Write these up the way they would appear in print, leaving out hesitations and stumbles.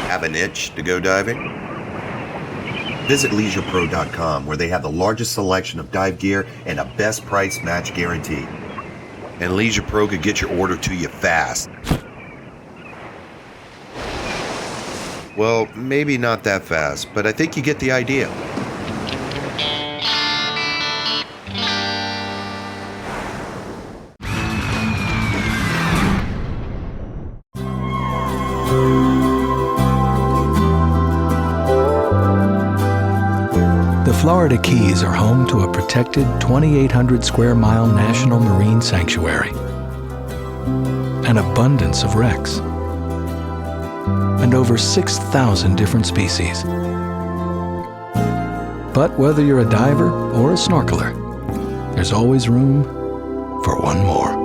Have an itch to go diving? Visit LeisurePro.com, where they have the largest selection of dive gear and a best price match guarantee. And Leisure Pro could get your order to you fast. Well, maybe not that fast, but I think you get the idea. The Florida Keys are home to a protected 2,800 square mile national marine sanctuary, an abundance of wrecks, and over 6,000 different species. But whether you're a diver or a snorkeler, there's always room for one more.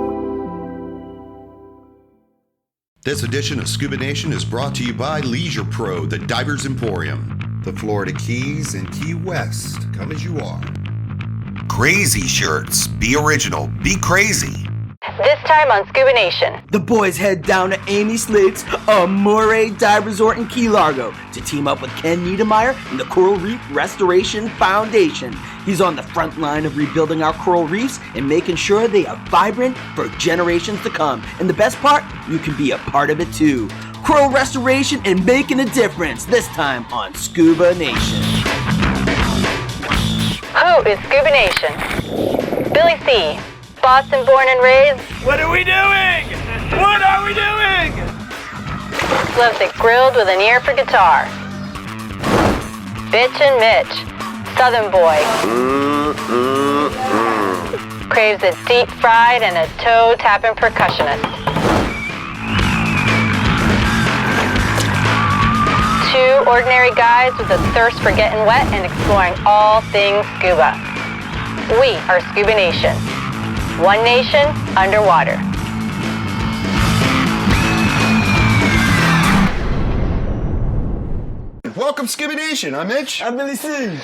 This edition of Scuba Nation is brought to you by Leisure Pro, the Divers Emporium. The Florida Keys and Key West, come as you are. Crazy shirts. Be original. Be crazy. This time on Scuba Nation. The boys head down to Amy Slate's Amoray Dive Resort in Key Largo to team up with Ken Nedimyer and the Coral Reef Restoration Foundation. He's on the front line of rebuilding our coral reefs and making sure they are vibrant for generations to come. And the best part, you can be a part of it too. Coral restoration and making a difference, this time on Scuba Nation. Who is Scuba Nation? Billy C., Boston born and raised. What are we doing? What are we doing? Loves it grilled with an ear for guitar. Bitch and Mitch, Southern boy. Craves a deep fried and a toe tapping percussionist. Two ordinary guys with a thirst for getting wet and exploring all things scuba. We are Scuba Nation. One nation underwater. Welcome, Scuba Nation. I'm Mitch. I'm Billy C.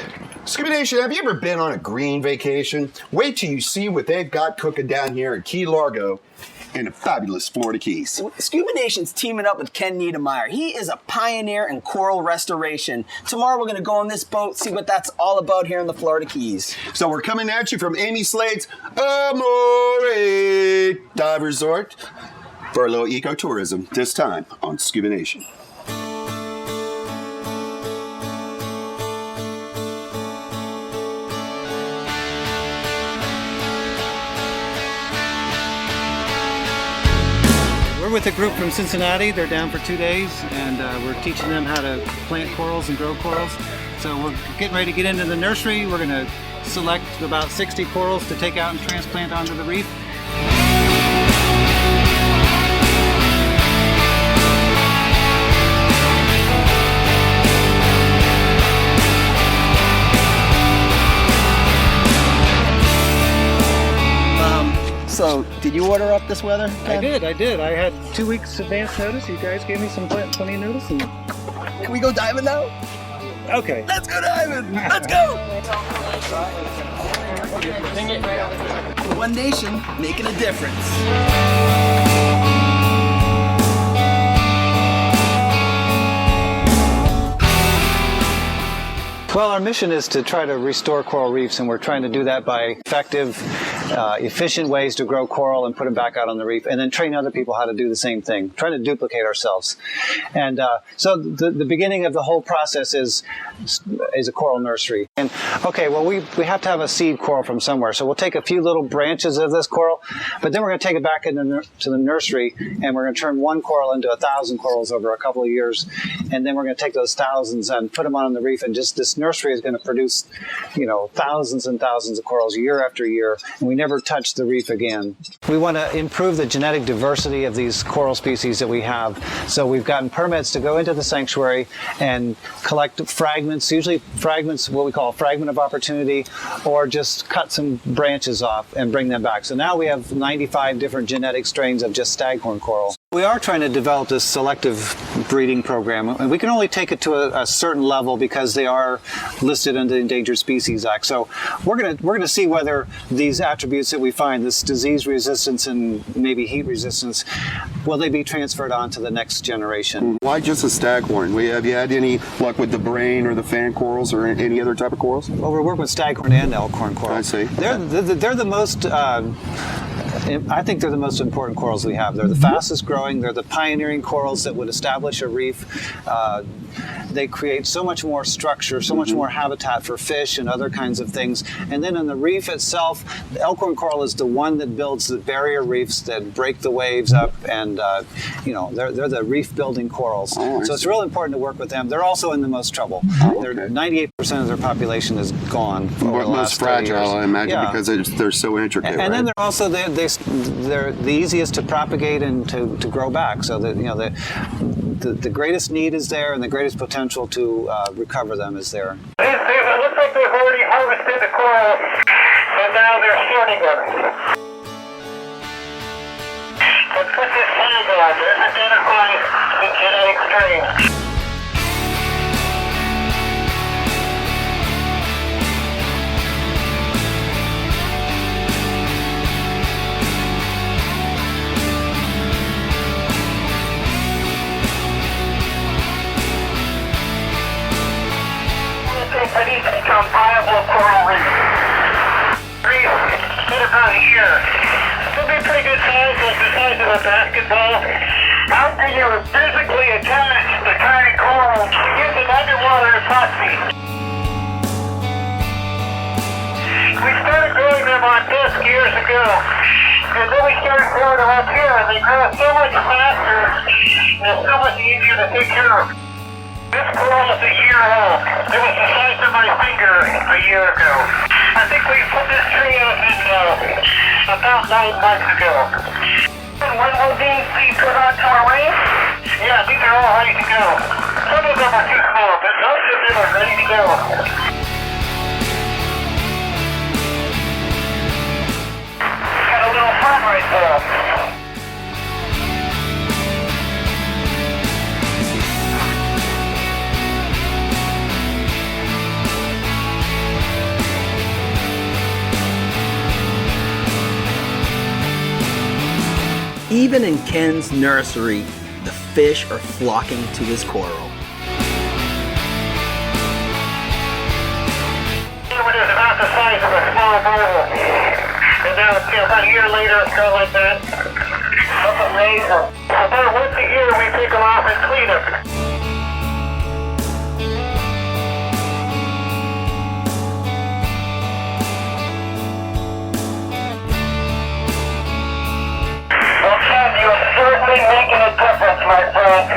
Scuba Nation, have you ever been on a green vacation? Wait till you see what they've got cooking down here in Key Largo in the fabulous Florida Keys. Scuba Nation's teaming up with Ken Nedimyer. He is a pioneer in coral restoration. Tomorrow we're going to go on this boat, see what that's all about here in the Florida Keys. So we're coming at you from Amy Slate's Amoray Dive Resort for a little ecotourism, this time on Scuba Nation. We're with a group from Cincinnati. They're down for 2 days, and we're teaching them how to plant corals and grow corals. So we're getting ready to get into the nursery. We're going to select about 60 corals to take out and transplant onto the reef. So, did you order up this weather, Ken? I did. I had 2 weeks advance notice. You guys gave me some plenty of notice. And... Can we go diving now? Okay. Let's go diving! Let's go! One nation, making a difference. Well, our mission is to try to restore coral reefs, and we're trying to do that by effective, efficient ways to grow coral and put them back out on the reef, and then train other people how to do the same thing, trying to duplicate ourselves. And so the beginning of the whole process is a coral nursery. And okay, well, we have to have a seed coral from somewhere, so we'll take a few little branches of this coral, but then we're going to take it back to the nursery, and we're going to turn one coral into 1,000 corals over a couple of years, and then we're going to take those thousands and put them on the reef, and just this nursery is going to produce, thousands and thousands of corals year after year, and we never touch the reef again. We want to improve the genetic diversity of these coral species that we have, so we've gotten permits to go into the sanctuary and collect fragments, usually fragments, what we call a fragment of opportunity, or just cut some branches off and bring them back. So now we have 95 different genetic strains of just staghorn coral. We are trying to develop this selective breeding program, and we can only take it to a certain level because they are listed under the Endangered Species Act. So we're gonna see whether these attributes that we find, this disease resistance and maybe heat resistance, will they be transferred on to the next generation. Why just a staghorn? Have you had any luck with the brain or the fan corals or any other type of corals? Well, we're working with staghorn and elkhorn coral. I see. They're the most. I think they're the most important corals we have. They're the fastest growing. They're the pioneering corals that would establish a reef. They create so much more structure, so much more habitat for fish and other kinds of things. And then in the reef itself, the elkhorn coral is the one that builds the barrier reefs that break the waves up, and they're the reef building corals. Oh, so it's real important to work with them. They're also in the most trouble. They're 98% of their population is gone over the last 30 years. Most fragile, I imagine, because they're so intricate. And then they're also they're the easiest to propagate and to grow back. So that the greatest need is there, and the greatest potential to recover them is there. It looks like they've already harvested the coral, and now they're sorting them. Let's put this tag on to identify the genetic strain. For these to become viable coral reefs. Get about here. They'll be pretty good size, like the size of a basketball. After you physically attach the tiny coral, you get it underwater epoxy. We started growing them on disc years ago, and then we started growing them up here, and they grow so much faster, and so much easier to take care of. This coral is a year old. It was the size of my finger a year ago. I think we put this tree out in about 9 months ago. And when will these be put onto our reef? Yeah, these are all ready to go. Some of them are too small, but most of them are ready to go. Got a little fun right there. Even in Ken's nursery, the fish are flocking to his coral. It was about the size of a small bowl. And now, about a year later, it's got like that. That's amazing. About once a year, we take them off and clean them. Certainly making a difference, my friend.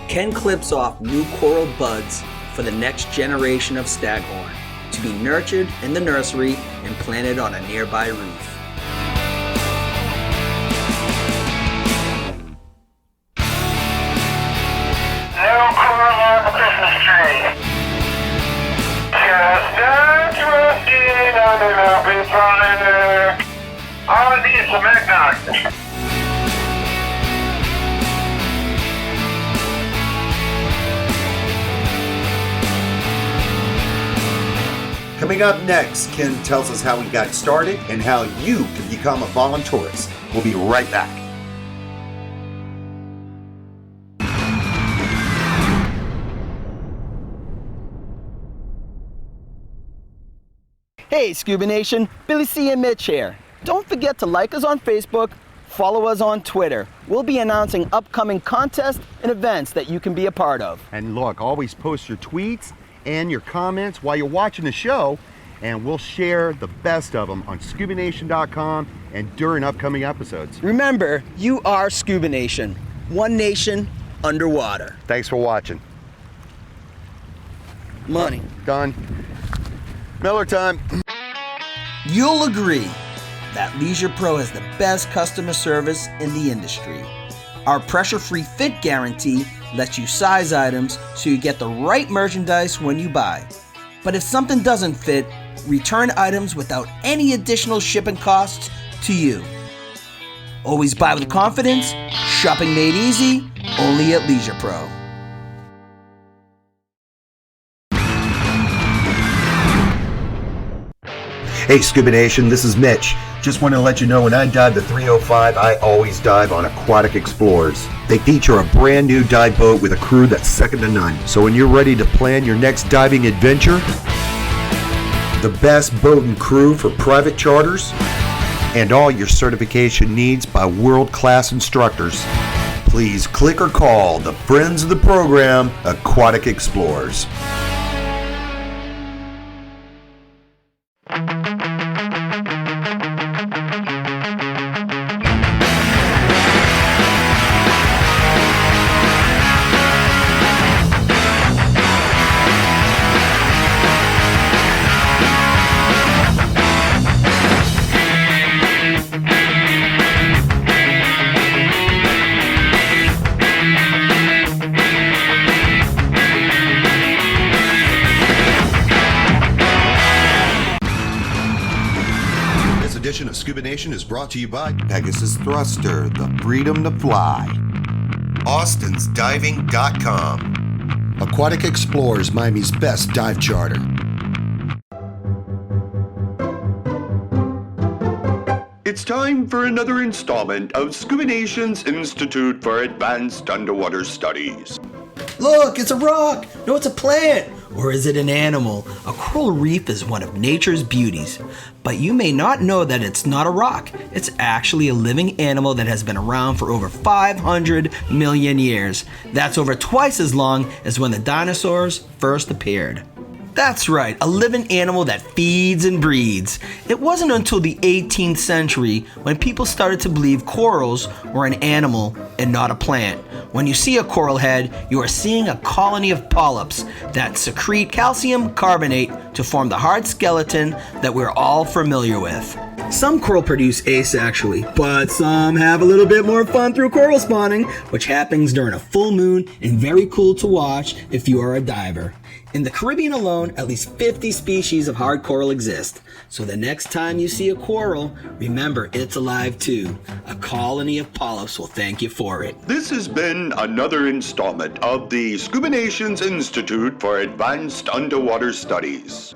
Ken clips off new coral buds for the next generation of staghorn to be nurtured in the nursery and planted on a nearby reef. No coral on the Christmas tree. Just roasting on an open fire. All I need is some eggnog. Coming up next, Ken tells us how he got started and how you can become a voluntourist. We'll be right back. Hey, Scuba Nation, Billy C. and Mitch here. Don't forget to like us on Facebook, follow us on Twitter. We'll be announcing upcoming contests and events that you can be a part of. And look, always post your tweets and your comments while you're watching the show, and we'll share the best of them on ScubaNation.com and during upcoming episodes. Remember, you are Scuba Nation, one nation underwater. Thanks for watching. Money. Done. Miller time. You'll agree that Leisure Pro has the best customer service in the industry. Our pressure-free fit guarantee lets you size items so you get the right merchandise when you buy. But if something doesn't fit, return items without any additional shipping costs to you. Always buy with confidence, shopping made easy, only at Leisure Pro. Hey Scuba Nation, this is Mitch. Just want to let you know when I dive the 305, I always dive on Aquatic Explorers. They feature a brand new dive boat with a crew that's second to none. So when you're ready to plan your next diving adventure, the best boat and crew for private charters, and all your certification needs by world-class instructors, please click or call the friends of the program, Aquatic Explorers. Edition of Scuba Nation is brought to you by Pegasus Thruster, the freedom to fly. AustensDiving.com. Aquatic Explorers, Miami's best dive charter. It's time for another installment of Scuba Nation's Institute for Advanced Underwater Studies. Look, it's a rock! No, it's a plant! Or is it an animal? A coral reef is one of nature's beauties. But you may not know that it's not a rock. It's actually a living animal that has been around for over 500 million years. That's over twice as long as when the dinosaurs first appeared. That's right, a living animal that feeds and breeds. It wasn't until the 18th century when people started to believe corals were an animal and not a plant. When you see a coral head, you are seeing a colony of polyps that secrete calcium carbonate to form the hard skeleton that we're all familiar with. Some coral produce asexually, but some have a little bit more fun through coral spawning, which happens during a full moon and very cool to watch if you are a diver. In the Caribbean alone, at least 50 species of hard coral exist. So the next time you see a coral, remember it's alive too. A colony of polyps will thank you for it. This has been another installment of the Scuba Nation's Institute for Advanced Underwater Studies.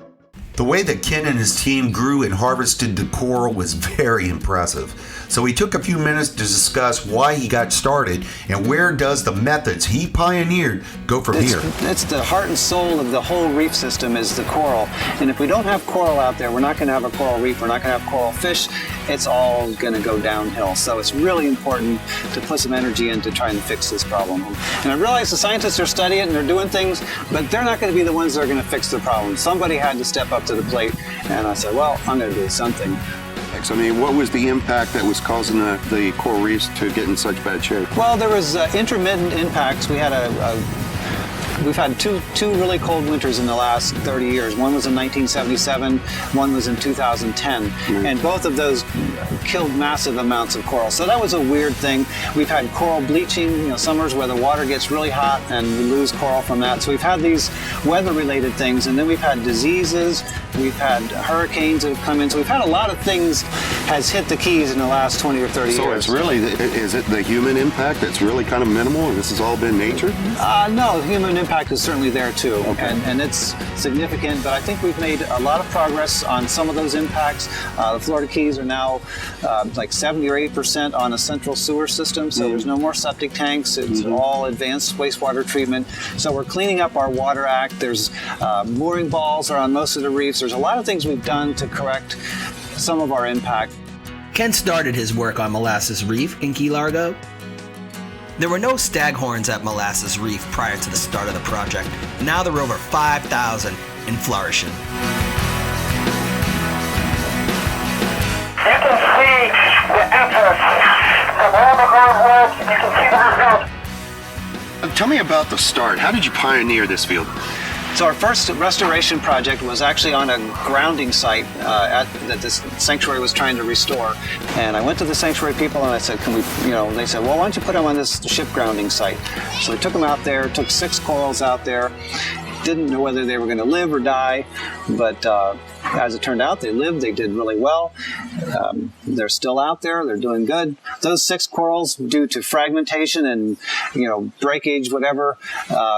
The way that Ken and his team grew and harvested the coral was very impressive. So we took a few minutes to discuss why he got started and where does the methods he pioneered go from here. It's the heart and soul of the whole reef system is the coral. And if we don't have coral out there, we're not going to have a coral reef, we're not going to have coral fish, it's all going to go downhill. So it's really important to put some energy into trying to fix this problem. And I realize the scientists are studying it and they're doing things, but they're not going to be the ones that are going to fix the problem. Somebody had to step up to the plate, and I said, well, I'm going to do something. I mean, what was the impact that was causing the coral reefs to get in such bad shape? Well, there was intermittent impacts. We had we've had two really cold winters in the last 30 years. One was in 1977, one was in 2010, and both of those killed massive amounts of coral. So that was a weird thing. We've had coral bleaching, summers where the water gets really hot and we lose coral from that. So we've had these weather-related things, and then we've had diseases, we've had hurricanes that have come in. So we've had a lot of things has hit the Keys in the last 20 or 30 years. So it's really, is it the human impact that's really kind of minimal, and this has all been nature? No, human impact is certainly there too, okay. and it's significant, but I think we've made a lot of progress on some of those impacts. The Florida Keys are now like 70 or 80% on a central sewer system, so there's no more septic tanks. It's all advanced wastewater treatment. So we're cleaning up our water act. There's mooring balls are on most of the reefs. There's a lot of things we've done to correct some of our impact. Ken started his work on Molasses Reef in Key Largo. There were no staghorns at Molasses Reef prior to the start of the project. Now there are over 5,000 and flourishing. You can see the entrance from all the hard work. You can see the results. Tell me about the start. How did you pioneer this field? So our first restoration project was actually on a grounding site that this sanctuary was trying to restore. And I went to the sanctuary people and I said, can we, they said, well, why don't you put them on this ship grounding site? So we took them out there, took 6 corals out there. Didn't know whether they were going to live or die, but As it turned out, they lived, they did really well. They're still out there, they're doing good. Those 6 corals, due to fragmentation and, breakage, whatever,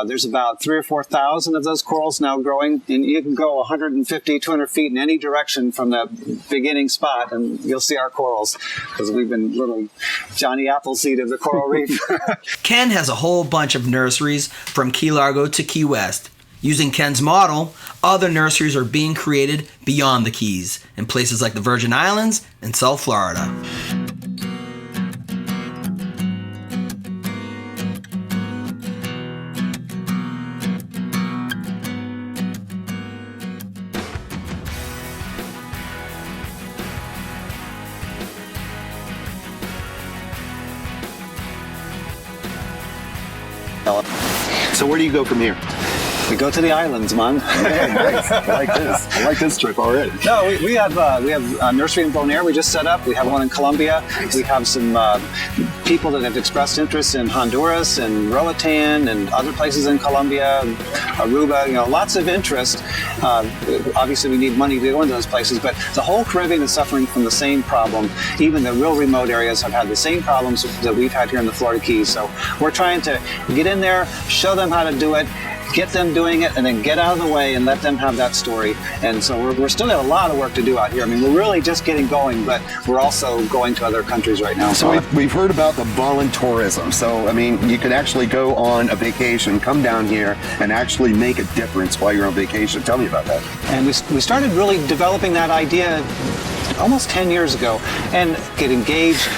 there's about 3,000 or 4,000 of those corals now growing, and you can go 150, 200 feet in any direction from that beginning spot, and you'll see our corals, because we've been little Johnny Appleseed of the coral reef. Ken has a whole bunch of nurseries from Key Largo to Key West. Using Ken's model, other nurseries are being created beyond the Keys in places like the Virgin Islands and South Florida. So where do you go from here? We go to the islands, man. Yeah, nice. I like this. I like this trip already. No, we have a nursery in Bonaire we just set up. We have one in Colombia. We have some people that have expressed interest in Honduras and Roatan and other places in Colombia, Aruba. Lots of interest. Obviously, we need money to go into those places, but the whole Caribbean is suffering from the same problem. Even the real remote areas have had the same problems that we've had here in the Florida Keys. So we're trying to get in there, show them how to do it, get them doing it, and then get out of the way and let them have that story. And so we're still got a lot of work to do out here. I mean, we're really just getting going, but we're also going to other countries right now. So we've heard about the Voluntourists. So, I mean, you can actually go on a vacation, come down here, and actually make a difference while you're on vacation. Tell me about that. And we started really developing that idea almost 10 years ago, and get engaged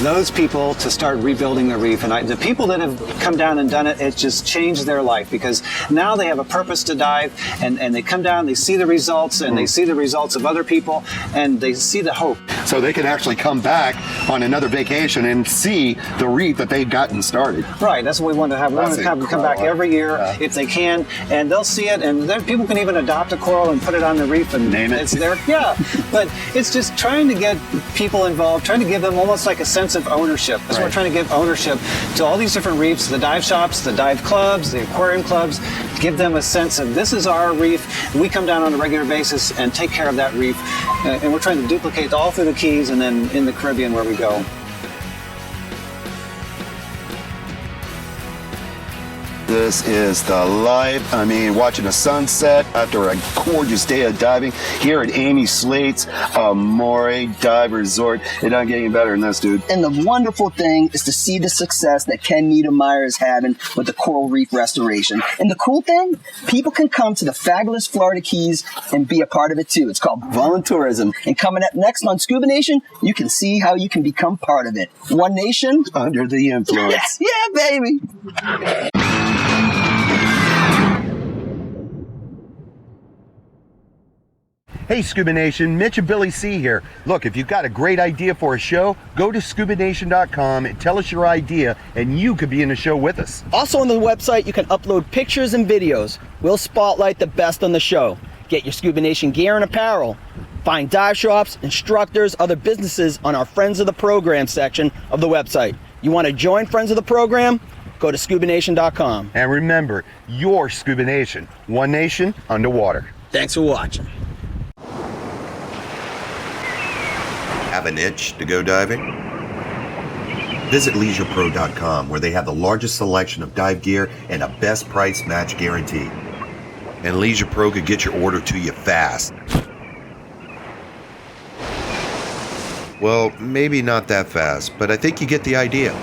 those people to start rebuilding the reef. And the people that have come down and done it, it's just changed their life, because now they have a purpose to dive, and they come down, they see the results, and they see the results of other people, and they see the hope. So they can actually come back on another vacation and see the reef that they've gotten started. Right, that's what we want to have. We want to have them come back every year if they can, and they'll see it, and then people can even adopt a coral and put it on the reef and name it. It's there. Yeah, but it's just trying to get people involved, trying to give them almost like a sense of ownership. That's what we're trying to give ownership to all these different reefs, the dive shops, the dive clubs, the aquarium clubs. Give them a sense of, this is our reef. We come down on a regular basis and take care of that reef, and we're trying to duplicate all through the Keys and then in the Caribbean where we go. This is the life. I mean, watching the sunset after a gorgeous day of diving here at Amy Slate's Amoray Dive Resort. It doesn't get any better than this, dude. And the wonderful thing is to see the success that Ken Nedimyer is having with the coral reef restoration. And the cool thing, people can come to the fabulous Florida Keys and be a part of it too. It's called Voluntourists. And coming up next on Scuba Nation, you can see how you can become part of it. One nation under the influence. Yeah, baby. Hey Scuba Nation, Mitch and Billy C here. Look, if you've got a great idea for a show, go to ScubaNation.com and tell us your idea, and you could be in the show with us. Also on the website, you can upload pictures and videos. We'll spotlight the best on the show. Get your Scuba Nation gear and apparel. Find dive shops, instructors, other businesses on our Friends of the Program section of the website. You want to join Friends of the Program? Go to ScubaNation.com. And remember, your Scuba Nation, one nation underwater. Thanks for watching. Have an itch to go diving? Visit LeisurePro.com, where they have the largest selection of dive gear and a best price match guarantee. And Leisure Pro could get your order to you fast. Well, maybe not that fast, but I think you get the idea.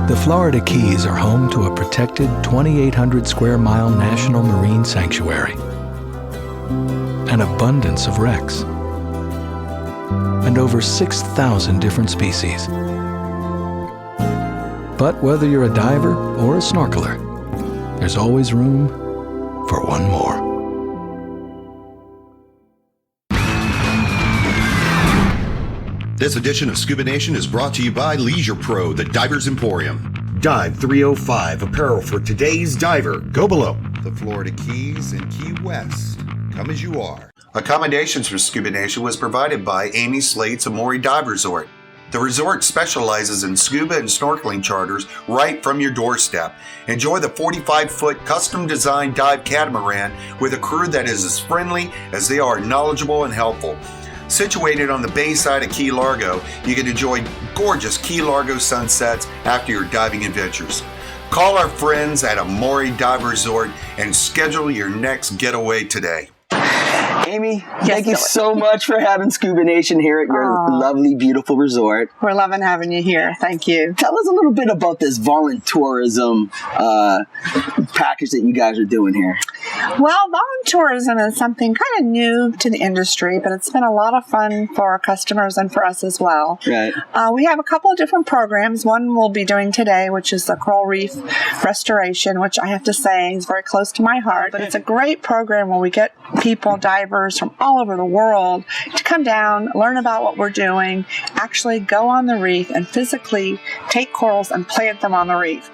The Florida Keys are home to a protected 2,800 square mile national marine sanctuary and an abundance of wrecks, and over 6,000 different species. But whether you're a diver or a snorkeler, there's always room for one more. This edition of Scuba Nation is brought to you by Leisure Pro, the Divers Emporium. Dive 305, apparel for today's diver. Go below. The Florida Keys and Key West. Come as you are. Accommodations for Scuba Nation was provided by Amy Slate's Amoray Dive Resort. The resort specializes in scuba and snorkeling charters right from your doorstep. Enjoy the 45-foot custom-designed dive catamaran with a crew that is as friendly as they are knowledgeable and helpful. Situated on the bay side of Key Largo, you can enjoy gorgeous Key Largo sunsets after your diving adventures. Call our friends at Amoray Dive Resort and schedule your next getaway today. Amy, thank you so much for having Scuba Nation here at your lovely, beautiful resort. We're loving having you here. Thank you. Tell us a little bit about this voluntourism package that you guys are doing here. Well, voluntourism is something kind of new to the industry, but it's been a lot of fun for our customers and for us as well. Right. We have a couple of different programs. One we'll be doing today, which is the coral reef restoration, which I have to say is very close to my heart. But it's a great program where we get people, divers from all over the world to come down, learn about what we're doing, actually go on the reef and physically take corals and plant them on the reef.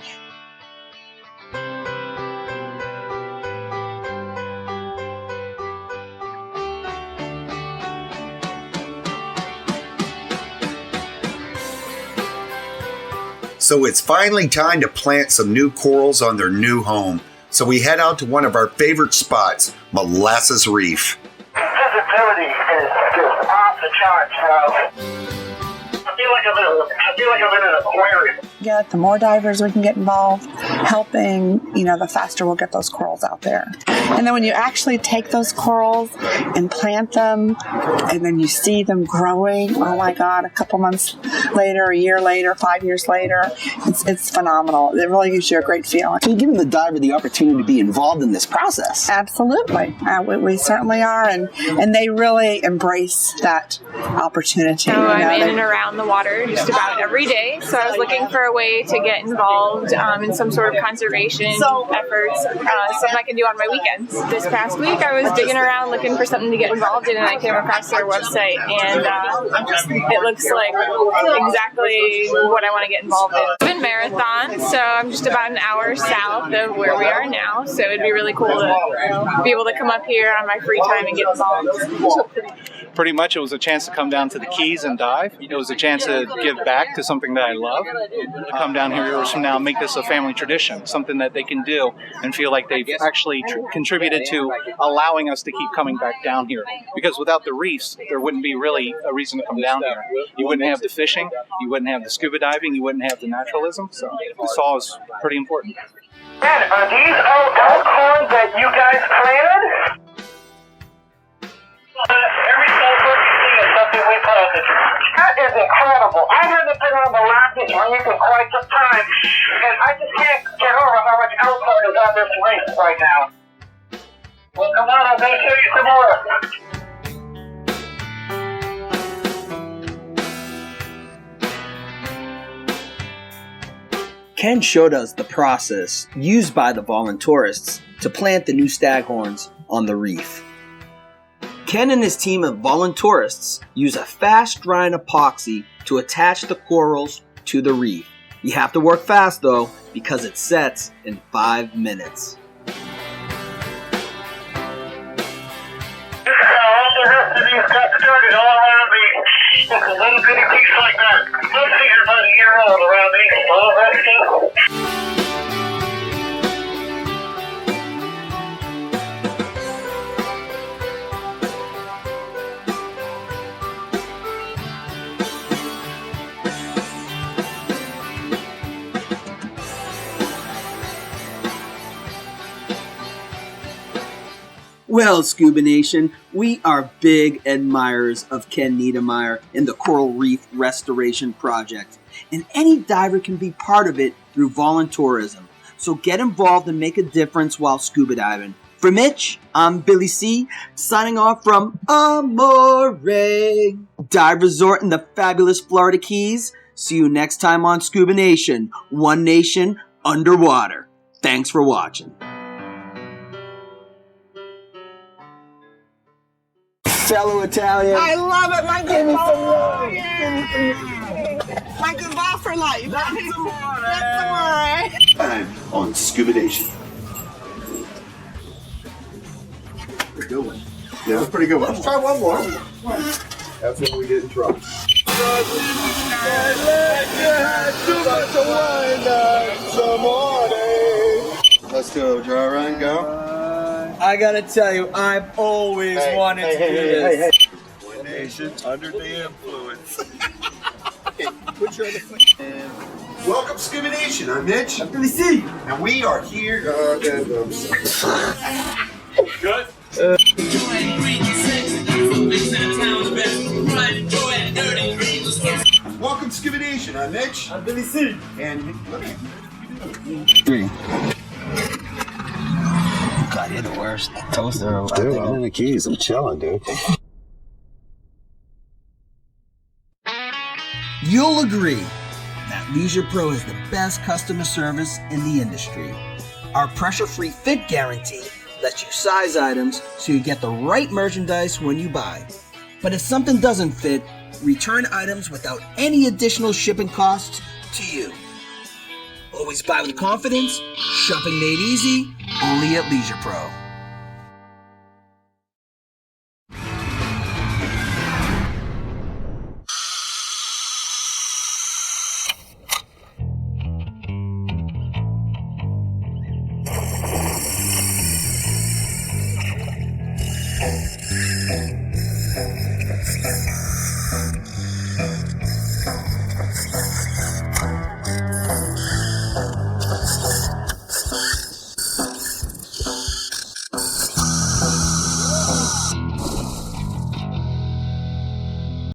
So it's finally time to plant some new corals on their new home. So we head out to one of our favorite spots, Molasses Reef. Visibility is just off the charts, I feel like I'm in an aquarium. The more divers we can get involved helping, the faster we'll get those corals out there. And then when you actually take those corals and plant them, and then you see them growing, oh my God, a couple months later, a year later, 5 years later, it's phenomenal. It really gives you a great feeling. So you're giving the diver the opportunity to be involved in this process. Absolutely. We certainly are, and they really embrace that opportunity. So I'm in and around the water just about every day, so I was looking for a way to get involved in some sort of conservation efforts, something I can do on my weekends. This past week I was digging around looking for something to get involved in, and I came across their website, and it looks like exactly what I want to get involved in. It's been Marathon, so I'm just about an hour south of where we are now, so it'd be really cool to be able to come up here on my free time and get involved. Pretty much it was a chance to come down to the Keys and dive. It was a chance to give back to something that I love, to come down here years from now and make this a family tradition, something that they can do and feel like they've actually contributed to allowing us to keep coming back down here. Because without the reefs, there wouldn't be really a reason to come down here. You wouldn't have the fishing, you wouldn't have the scuba diving, you wouldn't have the naturalism, so this all is pretty important. Man, are these all corn that you guys planted? Every sulfur you see is something we planted. That is incredible. I haven't been on the Molasses Reef in quite some time, and I just can't get over how much alcohol is on this reef right now. Well, come on, I'm going to show you some more. Ken showed us the process used by the voluntourists to plant the new staghorns on the reef. Ken and his team of voluntourists use a fast-drying epoxy to attach the corals to the reef. You have to work fast though, because it sets in 5 minutes. All the rest of these got started all around me. Just a little bitty piece like that. Those things are about a year old around me. All that stuff. Well, Scuba Nation, we are big admirers of Ken Nedimyer and the Coral Reef Restoration Project, and any diver can be part of it through voluntourism. So get involved and make a difference while scuba diving. For Mitch, I'm Billy C, signing off from Amoray Dive Resort in the fabulous Florida Keys. See you next time on Scuba Nation, one nation underwater. Thanks for watching. Fellow Italian. I love it, my good boy. My good ball for life. That's Amoray. Time on Scuba Nation. Pretty good one. Yeah, that's a pretty good one. Let's try one more. That's when we get in trouble. Let's do a draw run, go. I gotta tell you, I've always wanted to do this. One nation under the influence. Welcome, Scuba Nation. I'm Mitch. I'm Billy C. And we are here. Good. Welcome, Scuba Nation. I'm Mitch. I'm Billy C. And Three. God, you're the worst. Toaster. dude, I'm in the Keys. I'm chilling, dude. You'll agree that Leisure Pro is the best customer service in the industry. Our pressure-free fit guarantee lets you size items so you get the right merchandise when you buy. But if something doesn't fit, return items without any additional shipping costs to you. Always buy with confidence, shopping made easy, only at Leisure Pro.